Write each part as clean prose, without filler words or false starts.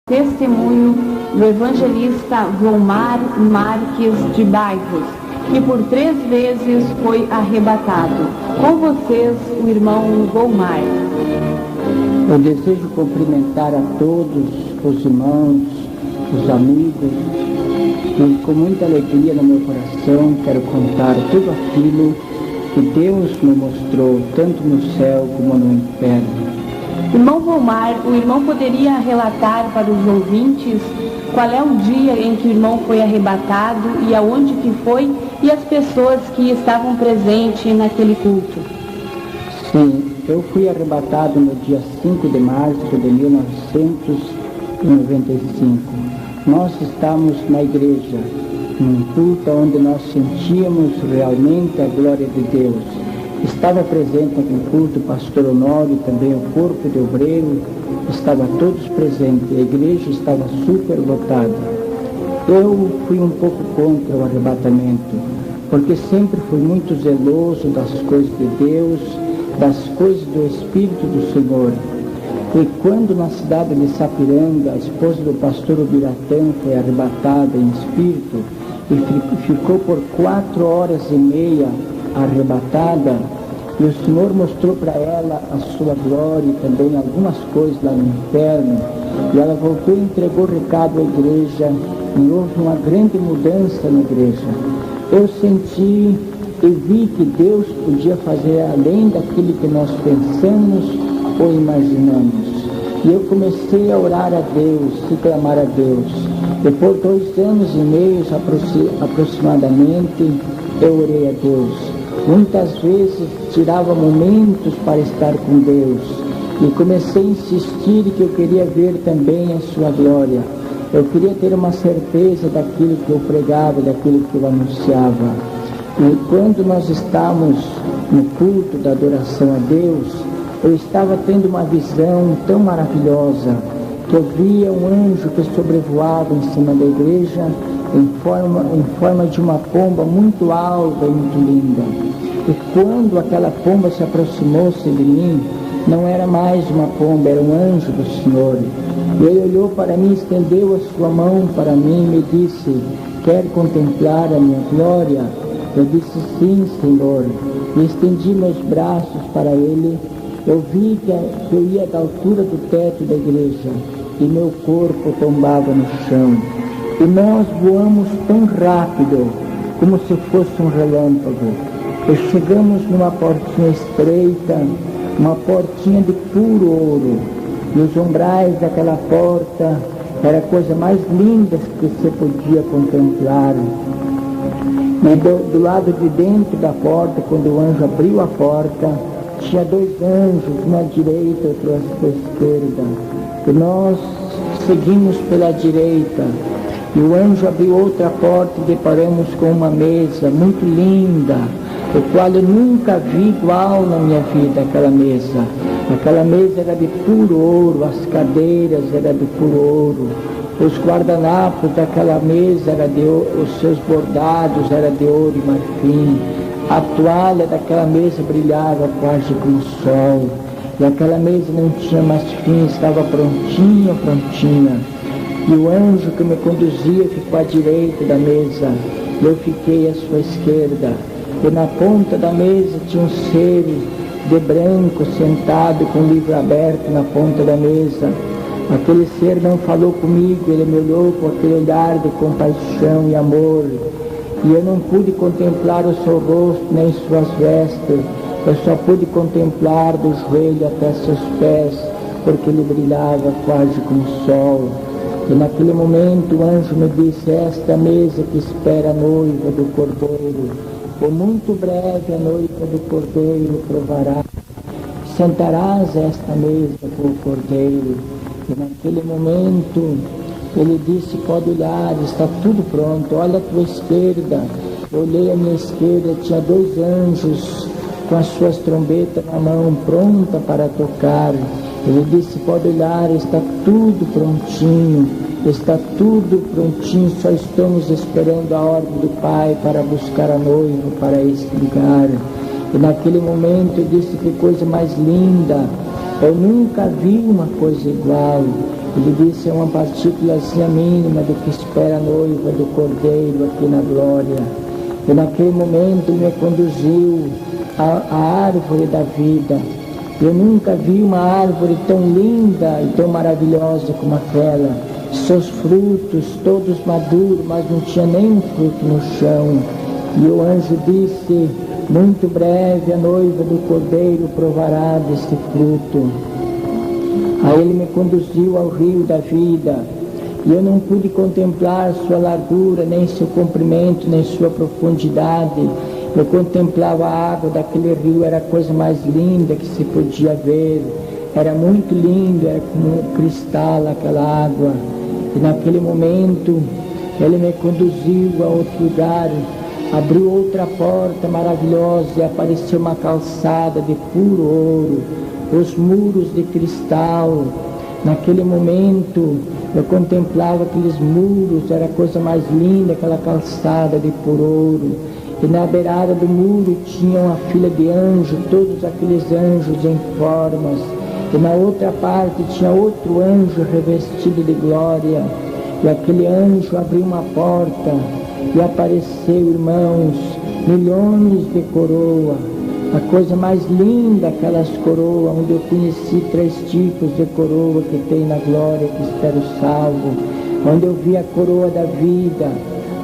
Testemunho do evangelista Volmar Marques de Bairros, que por 3 vezes foi arrebatado. Com vocês, o irmão Volmar. Eu desejo cumprimentar a todos os irmãos, os amigos, e com muita alegria no meu coração quero contar tudo aquilo que Deus me mostrou, tanto no céu como no inferno. Irmão Volmar, o irmão poderia relatar para os ouvintes qual é o dia em que o irmão foi arrebatado e aonde que foi e as pessoas que estavam presentes naquele culto? Sim, eu fui arrebatado no dia 5 de março de 1995. Nós estávamos na igreja, num culto onde nós sentíamos realmente a glória de Deus. Estava presente naquele culto o pastor Honório, também o corpo de obreiro, estavam todos presentes, a igreja estava super lotada. Eu fui um pouco contra o arrebatamento, porque sempre fui muito zeloso das coisas de Deus, das coisas do Espírito do Senhor. E quando na cidade de Sapiranga, a esposa do pastor Ubiratã foi arrebatada em espírito e ficou por 4 horas e meia arrebatada, e o Senhor mostrou para ela a sua glória e também algumas coisas lá no inferno, e ela voltou e entregou o recado à igreja, e houve uma grande mudança na igreja. Eu senti e vi que Deus podia fazer além daquilo que nós pensamos ou imaginamos. E eu comecei a orar a Deus, a clamar a Deus. Depois de 2 anos e meio aproximadamente, eu orei a Deus. Muitas vezes tirava momentos para estar com Deus. E comecei a insistir que eu queria ver também a sua glória. Eu queria ter uma certeza daquilo que eu pregava, daquilo que eu anunciava. E quando nós estávamos no culto da adoração a Deus, eu estava tendo uma visão tão maravilhosa, que eu via um anjo que sobrevoava em cima da igreja em forma de uma pomba muito alta e muito linda. E quando aquela pomba se aproximou-se de mim, não era mais uma pomba, era um anjo do Senhor. E ele olhou para mim, estendeu a sua mão para mim e me disse: quer contemplar a minha glória? Eu disse: sim, Senhor. E estendi meus braços para ele. Eu vi que eu ia da altura do teto da igreja e meu corpo tombava no chão. E nós voamos tão rápido, como se fosse um relâmpago. E chegamos numa portinha estreita, uma portinha de puro ouro. E os umbrais daquela porta era a coisa mais linda que você podia contemplar. E do lado de dentro da porta, quando o anjo abriu a porta, tinha 2 anjos, um à direita e outro à esquerda. E nós seguimos pela direita. E o anjo abriu outra porta e deparamos com uma mesa muito linda, o qual eu nunca vi igual na minha vida, aquela mesa. Aquela mesa era de puro ouro, as cadeiras eram de puro ouro, os guardanapos daquela mesa, os seus bordados eram de ouro e marfim. A toalha daquela mesa brilhava quase como o sol. E aquela mesa não tinha mais fim, estava prontinha. E o anjo que me conduzia ficou à direita da mesa. Eu fiquei à sua esquerda. E na ponta da mesa tinha um ser de branco sentado com o livro aberto na ponta da mesa. Aquele ser não falou comigo, ele me olhou com aquele olhar de compaixão e amor. E eu não pude contemplar o seu rosto nem suas vestes, eu só pude contemplar do joelho até seus pés, porque ele brilhava quase como o sol. E naquele momento o anjo me disse: esta é a mesa que espera a noiva do Cordeiro. Por muito breve a noiva do Cordeiro provará. Sentarás esta mesa com o Cordeiro. E naquele momento ele disse: pode olhar, está tudo pronto, olha a tua esquerda. Eu olhei à minha esquerda, tinha 2 anjos com as suas trombetas na mão, pronta para tocar. Ele disse: pode olhar, está tudo prontinho, só estamos esperando a ordem do Pai para buscar a noiva para este lugar. E naquele momento eu disse: que coisa mais linda, eu nunca vi uma coisa igual. Ele disse, é uma partículazinha mínima do que espera a noiva do Cordeiro aqui na glória. E naquele momento Ele me conduziu à árvore da vida. Eu nunca vi uma árvore tão linda e tão maravilhosa como aquela. Seus frutos todos maduros, mas não tinha nenhum fruto no chão. E o anjo disse, muito breve a noiva do Cordeiro provará deste fruto. Aí ele me conduziu ao rio da vida, e eu não pude contemplar sua largura, nem seu comprimento, nem sua profundidade. Eu contemplava a água daquele rio, era a coisa mais linda que se podia ver. Era muito lindo, era como um cristal aquela água. E naquele momento, ele me conduziu a outro lugar, abriu outra porta maravilhosa e apareceu uma calçada de puro ouro, os muros de cristal. Naquele momento eu contemplava aqueles muros, era a coisa mais linda, aquela calçada de puro ouro. E na beirada do muro tinha uma fila de anjos, todos aqueles anjos em formas. E na outra parte tinha outro anjo revestido de glória. E aquele anjo abriu uma porta e apareceu, irmãos, milhões de coroas. A coisa mais linda, aquelas coroas, onde eu conheci 3 tipos de coroa que tem na glória, que espero salvo. Onde eu vi a coroa da vida,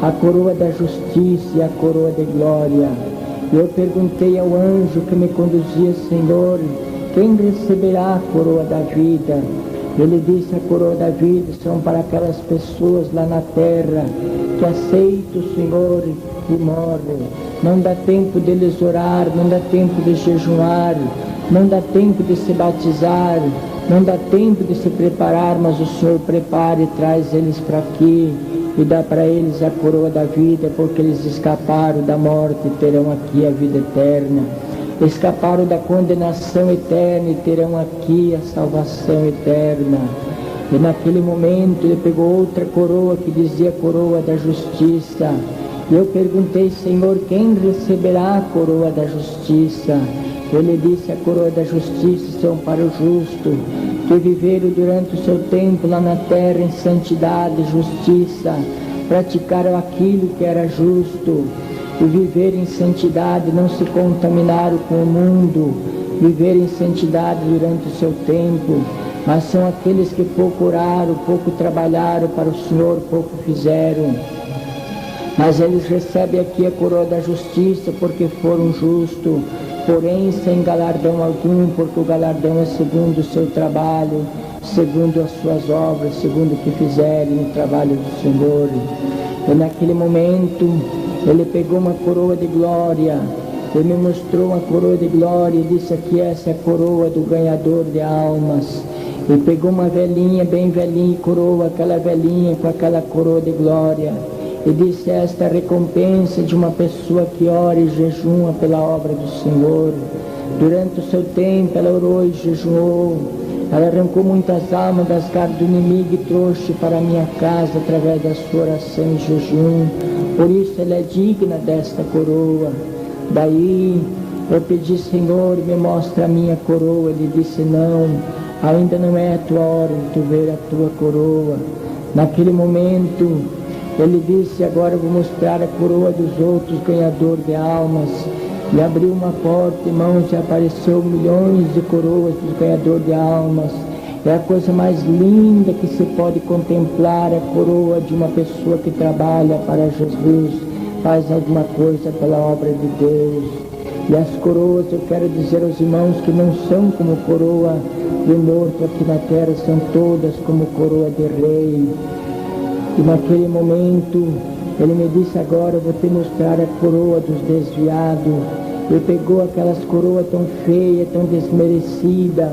a coroa da justiça e a coroa de glória. E eu perguntei ao anjo que me conduzia, Senhor, quem receberá a coroa da vida? Ele disse, a coroa da vida são para aquelas pessoas lá na terra que aceitam o Senhor e morrem. Não dá tempo deles orar, não dá tempo de jejuar, não dá tempo de se batizar, não dá tempo de se preparar, mas o Senhor prepara e traz eles para aqui e dá para eles a coroa da vida, porque eles escaparam da morte e terão aqui a vida eterna. Escaparam da condenação eterna e terão aqui a salvação eterna. E naquele momento ele pegou outra coroa que dizia coroa da justiça. E eu perguntei, Senhor, quem receberá a coroa da justiça? Ele disse, a coroa da justiça são para o justo, que viveram durante o seu tempo lá na terra em santidade e justiça, praticaram aquilo que era justo, e viver em santidade, não se contaminaram com o mundo, viver em santidade durante o seu tempo, mas são aqueles que pouco oraram, pouco trabalharam para o Senhor, pouco fizeram. Mas eles recebem aqui a coroa da justiça porque foram justos, porém sem galardão algum, porque o galardão é segundo o seu trabalho, segundo as suas obras, segundo o que fizerem no trabalho do Senhor. E naquele momento, ele pegou uma coroa de glória, ele me mostrou uma coroa de glória e disse aqui, essa é a coroa do ganhador de almas. E pegou uma velhinha, bem velhinha, e coroa aquela velhinha com aquela coroa de glória. E disse, esta é a recompensa de uma pessoa que ora e jejuma pela obra do Senhor. Durante o seu tempo ela orou e jejuou. Ela arrancou muitas almas das garras do inimigo e trouxe para a minha casa através da sua oração e jejum. Por isso ela é digna desta coroa. Daí eu pedi, Senhor, me mostra a minha coroa. Ele disse, não, ainda não é a tua hora de tu ver a tua coroa. Naquele momento, ele disse, agora eu vou mostrar a coroa dos outros ganhadores de almas. E abriu uma porta, irmãos, e apareceu milhões de coroas dos ganhadores de almas. É a coisa mais linda que se pode contemplar, a coroa de uma pessoa que trabalha para Jesus, faz alguma coisa pela obra de Deus. E as coroas, eu quero dizer aos irmãos que não são como coroa de morto aqui na terra, são todas como coroa de rei. E naquele momento, ele me disse, agora eu vou te mostrar a coroa dos desviados. Ele pegou aquelas coroas tão feias, tão desmerecidas.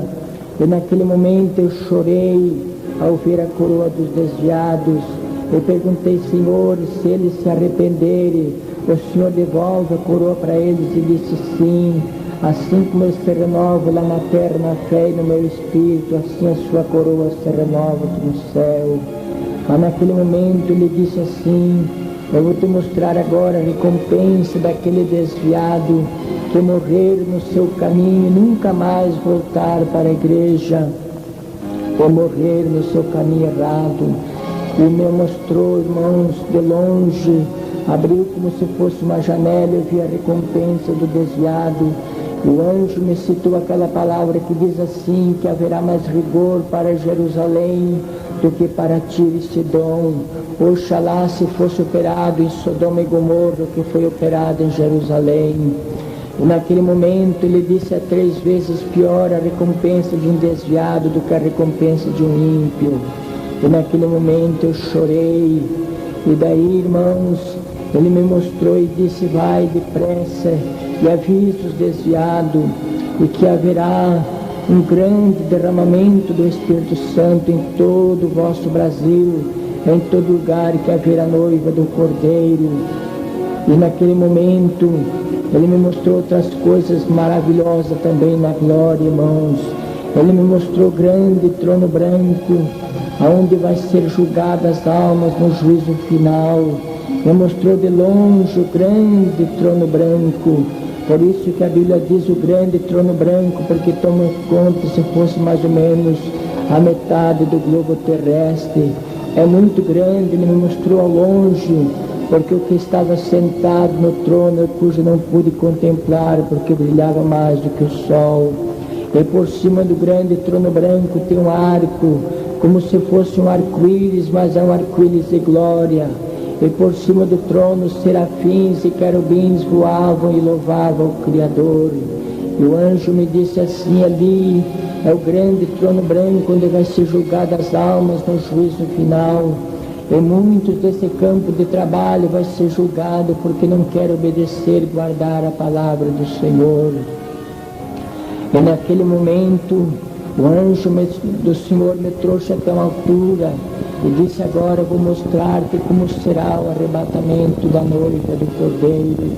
E naquele momento eu chorei ao ver a coroa dos desviados. Eu perguntei, Senhor, se eles se arrependerem, o Senhor devolve a coroa para eles? E disse, sim. Assim como eles se renovam lá na terra, na fé e no meu espírito, assim a sua coroa se renova aqui no céu. Mas naquele momento ele disse assim, eu vou te mostrar agora a recompensa daquele desviado que morrer no seu caminho e nunca mais voltar para a igreja. ou morrer no seu caminho errado. E me mostrou, irmãos, de longe, abriu como se fosse uma janela, eu vi a recompensa do desviado. O anjo me citou aquela palavra que diz assim, que haverá mais rigor para Jerusalém do que para Tiro e Sidom. Oxalá se fosse operado em Sodoma e Gomorra o que foi operado em Jerusalém. E naquele momento ele disse: é 3 vezes pior a recompensa de um desviado do que a recompensa de um ímpio. E naquele momento eu chorei. E daí, irmãos, ele me mostrou e disse: vai depressa e avisa os desviados, e que haverá um grande derramamento do Espírito Santo em todo o vosso Brasil, em todo lugar que haverá a noiva do Cordeiro. E naquele momento ele me mostrou outras coisas maravilhosas também na glória, irmãos. Ele me mostrou grande trono branco, aonde vai ser julgadas as almas no juízo final. Me mostrou de longe o grande trono branco. Por isso que a Bíblia diz o grande trono branco, porque toma conta se fosse mais ou menos a metade do globo terrestre. É muito grande. Ele me mostrou ao longe, porque o que estava sentado no trono, cujo não pude contemplar, porque brilhava mais do que o sol. E por cima do grande trono branco tem um arco, como se fosse um arco-íris, mas é um arco-íris de glória. E por cima do trono, serafins e querubins voavam e louvavam o Criador. E o anjo me disse assim: ali é o grande trono branco, onde vai ser julgadas as almas no juízo final. E muitos desse campo de trabalho vai ser julgado porque não quer obedecer e guardar a palavra do Senhor. E naquele momento, o anjo do Senhor me trouxe até uma altura e disse: agora vou mostrar-te como será o arrebatamento da noiva do Cordeiro.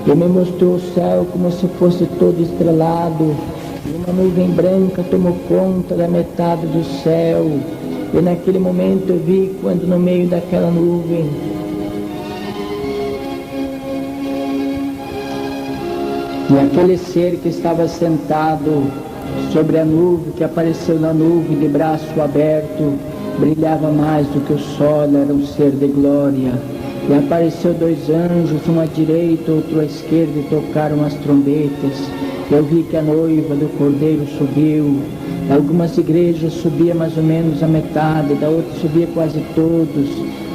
E me mostrou o céu como se fosse todo estrelado, e uma nuvem branca tomou conta da metade do céu. E naquele momento eu vi quando no meio daquela nuvem e aquele ser que estava sentado sobre a nuvem, que apareceu na nuvem de braço aberto, brilhava mais do que o sol, era um ser de glória. E apareceu 2 anjos, um à direita, outro à esquerda, e tocaram as trombetas. Eu vi que a noiva do Cordeiro subiu. Algumas igrejas subia mais ou menos a metade, da outra subia quase todos,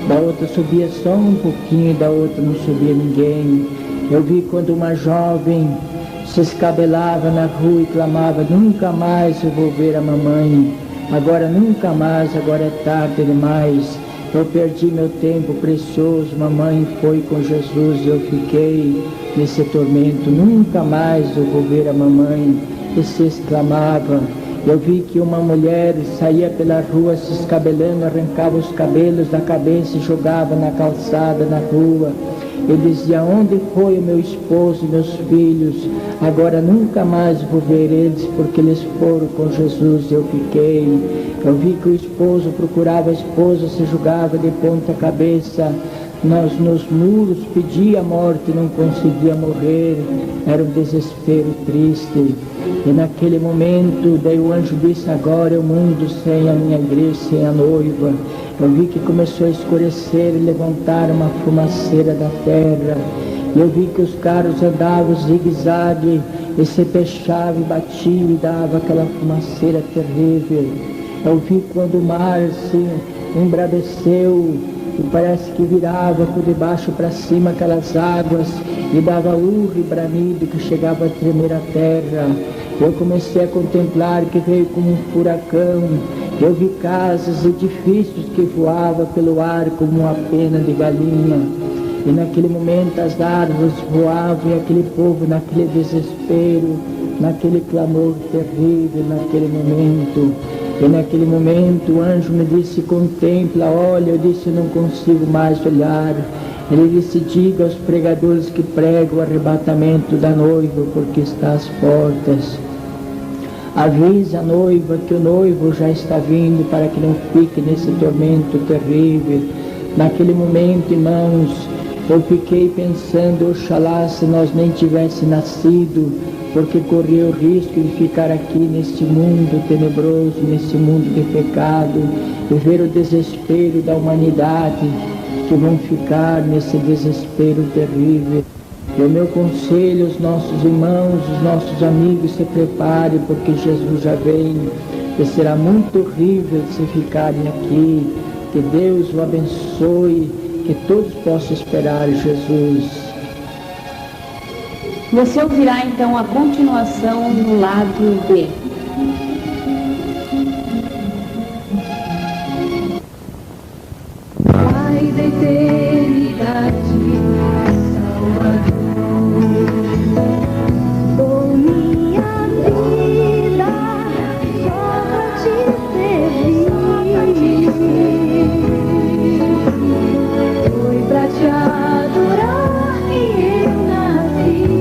da outra subia só um pouquinho, da outra não subia ninguém. Eu vi quando uma jovem se escabelava na rua e clamava: nunca mais eu vou ver a mamãe, agora nunca mais, agora é tarde demais, eu perdi meu tempo precioso, mamãe foi com Jesus e eu fiquei nesse tormento, nunca mais eu vou ver a mamãe. E se exclamava. Eu vi que uma mulher saía pela rua se escabelando, arrancava os cabelos da cabeça e jogava na calçada, na rua. Eu dizia: onde foi o meu esposo e meus filhos? Agora nunca mais vou ver eles, porque eles foram com Jesus e eu fiquei. Eu vi que o esposo procurava a esposa, se jogava de ponta cabeça nos muros, pedia a morte e não conseguia morrer. Era um desespero triste. E naquele momento, daí o anjo disse: agora é o mundo sem a minha igreja, sem a noiva. Eu vi que começou a escurecer e levantar uma fumaceira da terra. Eu vi que os carros andavam zigue-zague e se fechavam e batiam e dava aquela fumaceira terrível. Eu vi quando o mar se embraveceu e parece que virava por debaixo para cima aquelas águas e dava urro e bramido que chegava a tremer a terra. Eu comecei a contemplar que veio como um furacão. Eu vi casas, edifícios que voavam pelo ar como uma pena de galinha. E naquele momento as árvores voavam e aquele povo naquele desespero, naquele clamor terrível, naquele momento. E naquele momento o anjo me disse: contempla, olha. Eu disse: eu não consigo mais olhar. Ele disse: diga aos pregadores que pregam o arrebatamento da noiva, porque está às portas. Avise a noiva que o noivo já está vindo, para que não fique nesse tormento terrível. Naquele momento, irmãos, eu fiquei pensando: oxalá se nós nem tivesse nascido porque corria o risco de ficar aqui neste mundo tenebroso, neste mundo de pecado, e ver o desespero da humanidade, que vão ficar nesse desespero terrível. E o meu conselho, os nossos irmãos, os nossos amigos, se preparem, porque Jesus já vem, e será muito horrível se ficarem aqui. Que Deus o abençoe, que todos possam esperar Jesus. Você ouvirá então a continuação no lado B. Pai da eternidade, Salvador, dou minha vida só pra te servir. Foi pra te adorar que eu nasci.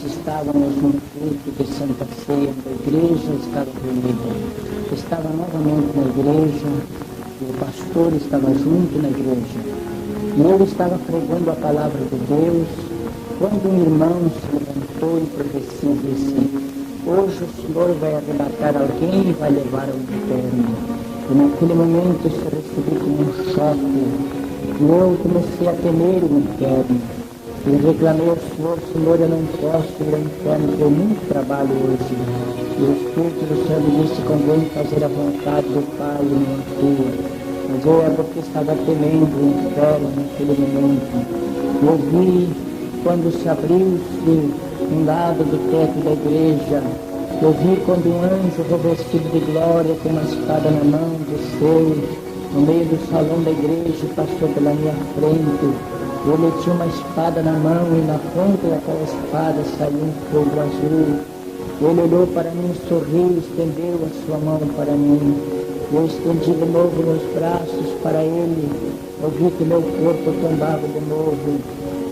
Estávamos no culto de Santa Ceia da igreja, estava reunido. Estava novamente na igreja, o pastor estava junto na igreja. E ele estava pregando a palavra de Deus, quando um irmão se levantou e profecia e disse: hoje o Senhor vai arrebatar alguém e vai levar ao inferno. E naquele momento eu recebi como um choque. E eu comecei a temer o inferno. E reclamei ao Senhor, eu não posso ir ao inferno, porque eu muito trabalho hoje. E o Espírito do Senhor me disse: convém fazer a vontade do Pai e não a tua. Mas eu é porque estava temendo o inferno naquele momento. Eu vi quando se abriu-se um lado do teto da igreja. Eu vi quando um anjo revestido de glória, com uma espada na mão, desceu no meio do salão da igreja e passou pela minha frente. Ele tinha uma espada na mão e na ponta daquela espada saiu um fogo azul. Ele olhou para mim, sorriu, estendeu a sua mão para mim. Eu estendi de novo meus braços para ele. Eu vi que meu corpo tombava de novo.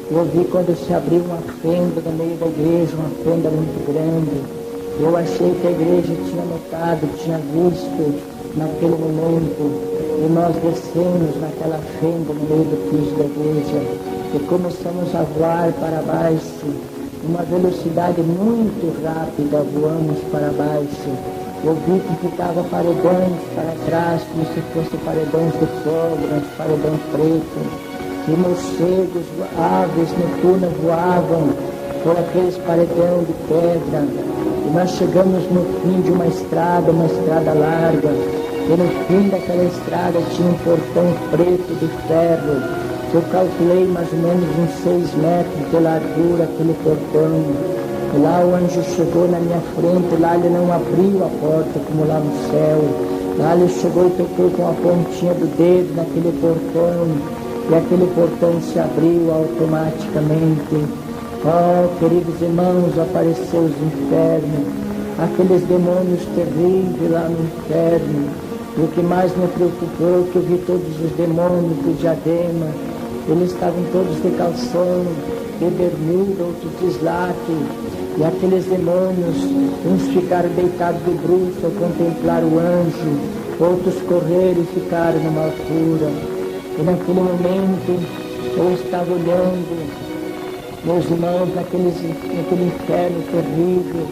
Eu vi quando se abriu uma fenda no meio da igreja, uma fenda muito grande. Eu achei que a igreja tinha notado, tinha visto naquele momento. E nós descemos naquela fenda no meio do piso da igreja e começamos a voar para baixo, uma velocidade muito rápida, voamos para baixo. Eu vi que ficava paredões para trás, como se fossem paredões de pedra, paredão preto, e morcegos, aves noturnas voavam por aqueles paredões de pedra. E nós chegamos no fim de uma estrada larga, e no fim daquela estrada tinha um portão preto de ferro. Eu calculei mais ou menos uns 6 metros de largura aquele portão. E lá o anjo chegou na minha frente, lá ele não abriu a porta como lá no céu. Lá ele chegou e tocou com a pontinha do dedo naquele portão, e aquele portão se abriu automaticamente. Oh, queridos irmãos, apareceu os infernos, aqueles demônios terríveis lá no inferno. E o que mais me preocupou, que eu vi todos os demônios do diadema, eles estavam todos de calção, de bermuda, outros de slack. E aqueles demônios, uns ficaram deitados de bruços ao contemplar o anjo, outros correram e ficaram numa altura. E naquele momento, eu estava olhando, meus irmãos, naquele inferno terrível,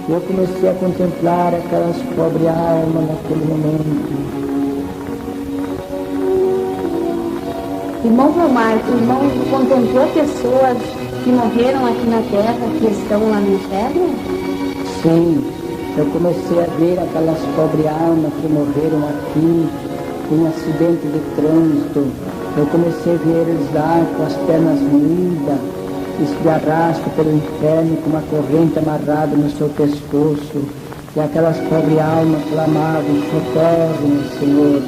e eu comecei a contemplar aquelas pobres almas naquele momento. Irmão Valmar, o irmão contemplou pessoas que morreram aqui na terra, que estão lá no inferno? Sim, eu comecei a ver aquelas pobres almas que morreram aqui, em um acidente de trânsito. Eu comecei a ver eles lá com as pernas moídas, se arrastam pelo inferno com uma corrente amarrada no seu pescoço. E aquelas pobres almas clamavam: socorre-me, Senhor,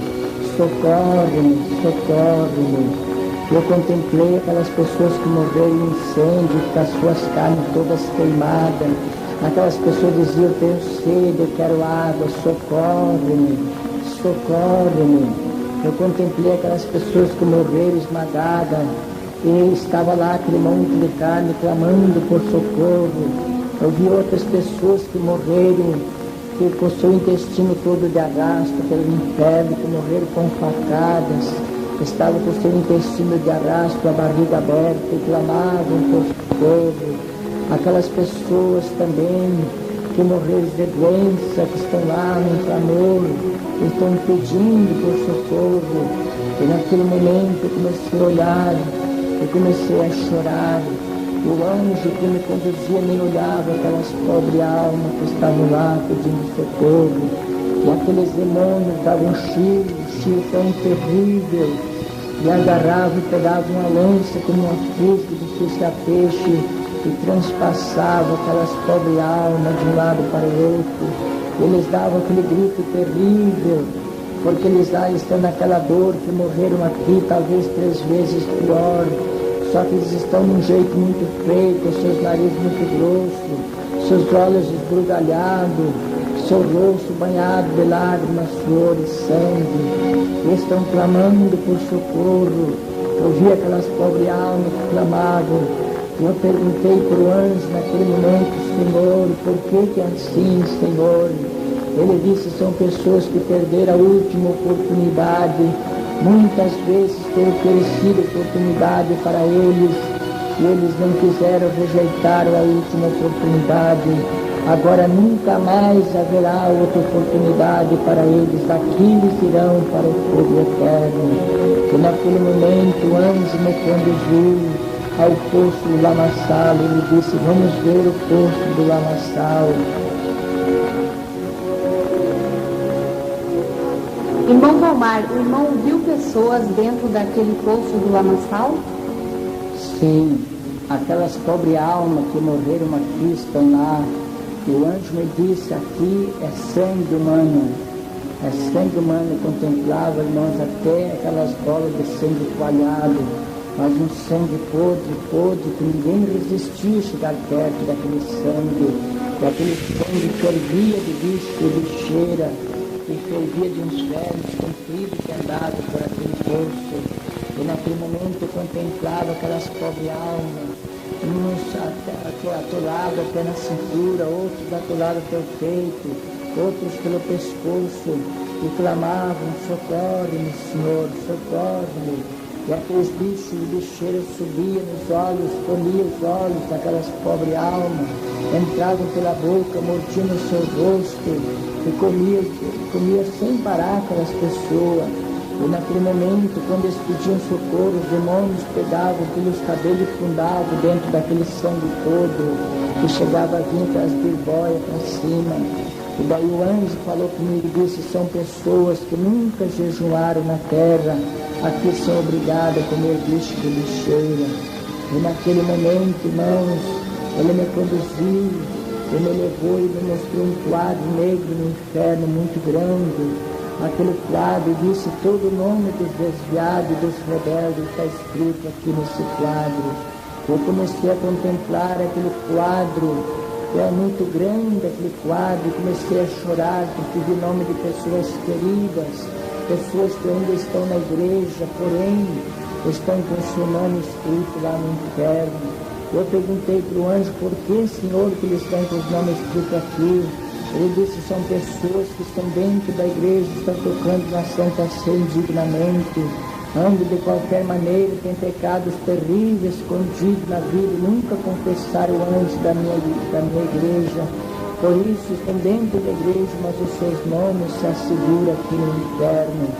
socorre-me, socorre-me. Eu contemplei aquelas pessoas que morreram em incêndio, com as suas carnes todas queimadas. Aquelas pessoas diziam: eu tenho sede, eu quero água, socorre-me, socorre-me. Eu contemplei aquelas pessoas que morreram esmagadas, e estava lá aquele monte de carne clamando por socorro. Eu vi outras pessoas que morreram, que com seu intestino todo de arrasto pelo inferno, que morreram com facadas, estavam com seu intestino de arrasto, a barriga aberta, e clamavam por socorro. Aquelas pessoas também que morreram de doença, que estão lá no clamor, estão pedindo por socorro. E naquele momento eu comecei a olhar, eu comecei a chorar. O anjo que me conduzia nem olhava aquelas pobres almas que estavam lá pedindo socorro. E aqueles demônios davam um chiro tão terrível, e agarravam e pegavam uma lança como uma fusca de ficha a peixe, e transpassavam aquelas pobres almas de um lado para o outro. Eles davam aquele grito terrível, porque eles lá estão naquela dor, que morreram aqui talvez 3 vezes pior. Só que eles estão de um jeito muito feio, com seus narizes muito grossos, seus olhos esbugalhados, seu rosto banhado de lágrimas, suor e sangue. Eles estão clamando por socorro. Eu vi aquelas pobres almas que clamavam. E eu perguntei para o anjo naquele momento: Senhor, por que é assim, Senhor? Ele disse: são pessoas que perderam a última oportunidade. Muitas vezes tem oferecido oportunidade para eles, e eles não quiseram, rejeitaram a última oportunidade. Agora nunca mais haverá outra oportunidade para eles. Daqui eles irão para o fogo eterno. E naquele momento o anjo me conduziu ao poço do lamaçal. Ele disse: vamos ver o poço do lamaçal. Irmão Valmar, o irmão viu pessoas dentro daquele poço do lamaçal? Sim, aquelas pobres almas que morreram aqui estão lá. E o anjo me disse: aqui é sangue humano. É sangue humano. Eu contemplava, irmãos, até aquelas bolas de sangue coalhado, mas um sangue podre, que ninguém resistia a chegar perto daquele sangue. E aquele sangue fervia de bicho e lixeira, e fervia de uns velhos compridos que andavam por aquele poço. E naquele momento eu contemplava aquelas pobres almas, uns atolados até na cintura, outros atolados até o peito, outros pelo pescoço, e clamavam: socorre-me, Senhor, socorre-me. E aqueles bichos de lixeira subiam nos olhos, comiam os olhos daquelas pobres almas, entravam pela boca, mordiam o seu rosto, e comia sem parar aquelas pessoas. E naquele momento, quando eles pediam socorro, os demônios pegavam pelos cabelos e fundavam dentro daquele sangue todo, que chegava a vir para as birbóias para cima. E daí o anjo falou comigo e disse, são pessoas que nunca jejuaram na terra, aqui são obrigadas a comer bicho de lixeira. E naquele momento, irmãos, ele me conduziu, ele me levou e me mostrou um quadro negro no inferno muito grande. Aquele quadro disse todo o nome dos desviados e dos rebeldes, está escrito aqui nesse quadro. Eu comecei a contemplar aquele quadro, que é muito grande aquele quadro, e comecei a chorar, porque vi o nome de pessoas queridas, pessoas que ainda estão na igreja, porém estão com o seu nome escrito lá no inferno. Eu perguntei para o anjo, por que, Senhor, que eles estão com os nomes escritos aqui? Ele disse, são pessoas que estão dentro da igreja, estão tocando na Santa Ceia indignamente, andam de qualquer maneira, têm pecados terríveis escondidos na vida, nunca confessaram antes da minha igreja. Por isso estão dentro da igreja, mas os seus nomes se asseguram aqui no inferno.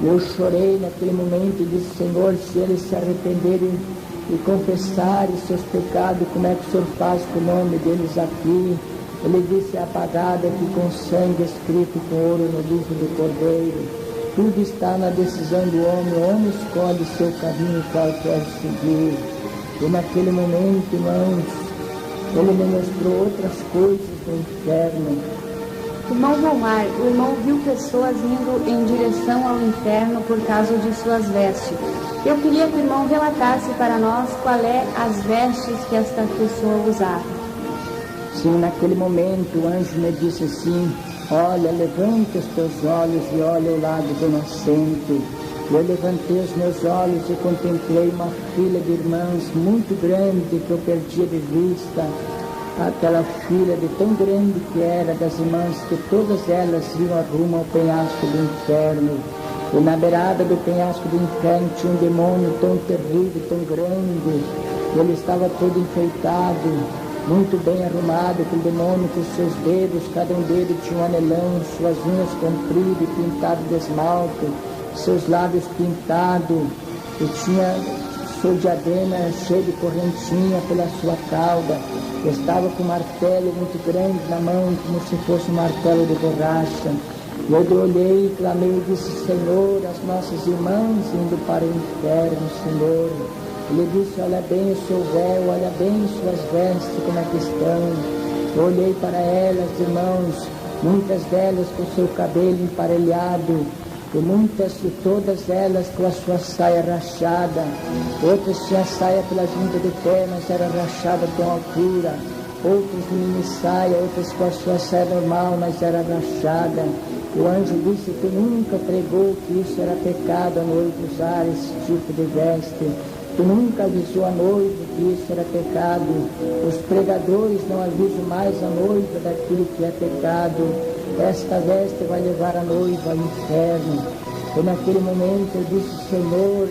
Eu chorei naquele momento e disse, Senhor, se eles se arrependerem e confessarem seus pecados, como é que o Senhor faz com o nome deles aqui? Ele disse, é apagado aqui com sangue escrito com ouro no livro do Cordeiro. Tudo está na decisão do homem, o homem escolhe seu caminho qual quer seguir. E naquele momento, irmãos, ele me mostrou outras coisas do inferno. Irmão Volmar, o irmão viu pessoas indo em direção ao inferno por causa de suas vestes. Eu queria que o irmão relatasse para nós qual é as vestes que esta pessoa usava. Sim, naquele momento o anjo me disse assim, olha, levanta os teus olhos e olha ao lado do nascente. Eu levantei os meus olhos e contemplei uma fila de irmãs muito grande que eu perdia de vista. Aquela fila de tão grande que era das irmãs, que todas elas iam a rumo ao penhasco do inferno. E na beirada do penhasco do inferno tinha um demônio tão terrível, tão grande. Ele estava todo enfeitado, muito bem arrumado, aquele demônio com seus dedos, cada um deles tinha um anelão, suas unhas compridas e pintadas de esmalte, seus lábios pintados, e tinha sua diadema cheia de correntinha pela sua cauda. Estava com um martelo muito grande na mão, como se fosse um martelo de borracha. Eu olhei, clamei e disse, Senhor, as nossas irmãs indo para o inferno, Senhor. Ele disse, olha bem o seu véu, olha bem suas vestes, como é que estão. Eu olhei para elas, irmãos, muitas delas com seu cabelo emparelhado, e todas elas com a sua saia rachada. Outras tinham a saia pela junta de pé, mas era rachada com altura. Outras de mini saia, outras com a sua saia normal, mas era rachada. O anjo disse que nunca pregou que isso era pecado a noiva usar esse tipo de veste. Tu nunca avisou a noiva que isso era pecado. Os pregadores não avisam mais a noiva daquilo que é pecado. Esta veste vai levar a noiva ao inferno. E naquele momento eu disse, Senhor,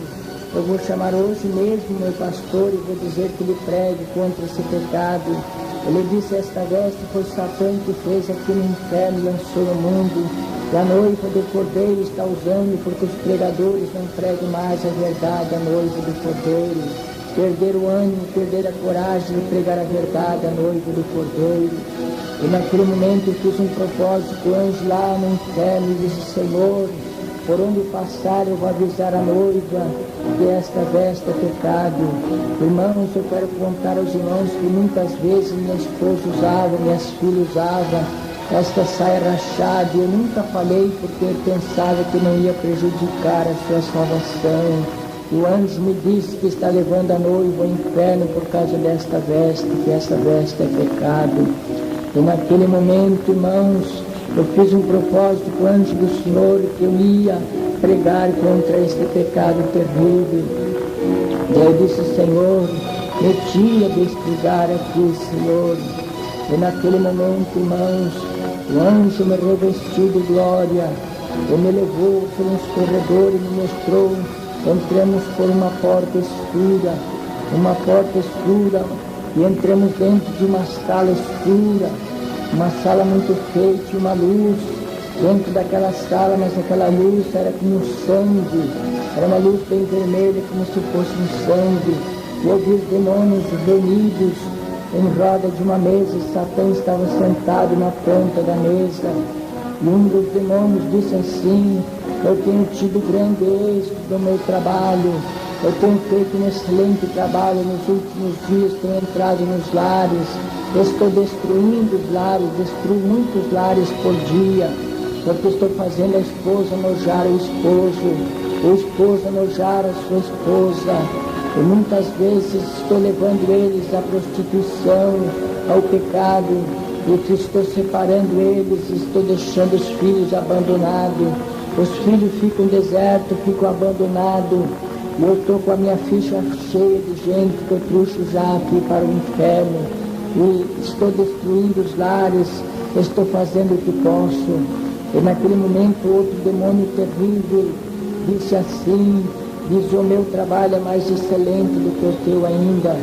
eu vou chamar hoje mesmo meu pastor e vou dizer que ele pregue contra esse pecado. Ele disse, esta veste foi Satã que fez aqui no inferno e lançou no mundo. E a noiva do Cordeiro está usando, porque os pregadores não pregam mais a verdade, a noiva do Cordeiro. Perder o ânimo, perder a coragem de pregar a verdade, a noiva do Cordeiro. E naquele momento eu fiz um propósito com o anjo lá no inferno e disse, Senhor, por onde passar eu vou avisar a noiva que esta veste é pecado. Irmãos, eu quero contar aos irmãos que muitas vezes minha esposa usava, minhas filhas usavam esta saia rachada, e eu nunca falei porque eu pensava que não ia prejudicar a sua salvação. O anjo me disse que está levando a noiva ao inferno por causa desta veste, que esta veste é pecado. E naquele momento, irmãos, eu fiz um propósito com o anjo do Senhor que eu ia pregar contra este pecado terrível. E eu disse, Senhor, me tira deste lugar aqui, Senhor. E naquele momento, irmãos, o anjo me revestiu de glória, e me levou por uns corredores e me mostrou. Entramos por uma porta escura, e entramos dentro de uma sala escura, uma sala muito feia, uma luz, dentro daquela sala, mas aquela luz era como sangue, era uma luz bem vermelha, como se fosse um sangue. E eu vi os demônios reunidos em roda de uma mesa, e Satã estava sentado na ponta da mesa. E um dos demônios disse assim: eu tenho tido grande êxito no meu trabalho, eu tenho feito um excelente trabalho nos últimos dias, tenho entrado nos lares, estou destruindo os lares, destruo muitos lares por dia, porque estou fazendo a esposa enojar o esposo enojar a sua esposa, e muitas vezes estou levando eles à prostituição, ao pecado, e estou separando eles, estou deixando os filhos abandonados, os filhos ficam desertos, ficam abandonados, e eu estou com a minha ficha cheia de gente que eu trouxe já aqui para o inferno, e estou destruindo os lares, estou fazendo o que posso. E naquele momento outro demônio terrível disse assim, diz: o meu trabalho é mais excelente do que o teu ainda,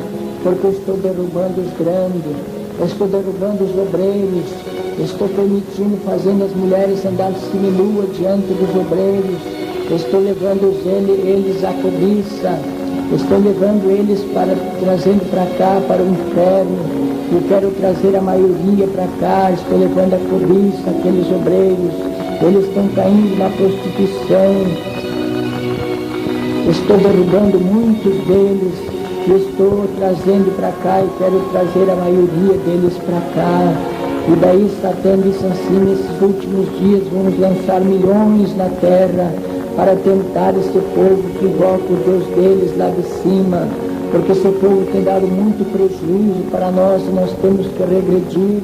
porque eu estou derrubando os grandes, eu estou derrubando os obreiros, estou permitindo, fazendo as mulheres andar seminua diante dos obreiros, estou levando eles à cobiça, estou levando eles trazendo para cá, para o inferno. Eu quero trazer a maioria para cá, estou levando a cobiça, aqueles obreiros, eles estão caindo na prostituição, estou derrubando muitos deles, estou trazendo para cá e quero trazer a maioria deles para cá. E daí Satã disse assim: nesses últimos dias vamos lançar milhões na terra para tentar esse povo que invoca o Deus deles lá de cima, porque esse povo tem dado muito prejuízo para nós e nós temos que regredir.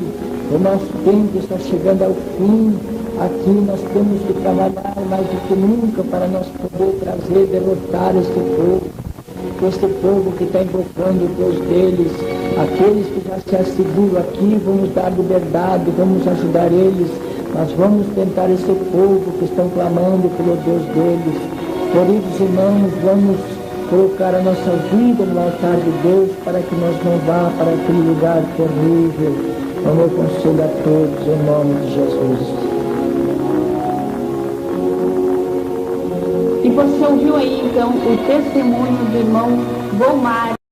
O nosso tempo está chegando ao fim. Aqui nós temos que trabalhar mais do que nunca para nós poder trazer, derrotar esse povo que está invocando o Deus deles. Aqueles que já se asseguram aqui, vamos dar liberdade, vamos ajudar eles, mas vamos tentar esse povo que estão clamando pelo Deus deles. Queridos irmãos, vamos colocar a nossa vida no altar de Deus para que nós não vá para aquele lugar terrível. É o meu conselho a todos, em nome de Jesus. E você ouviu aí então o testemunho do irmão Volmar.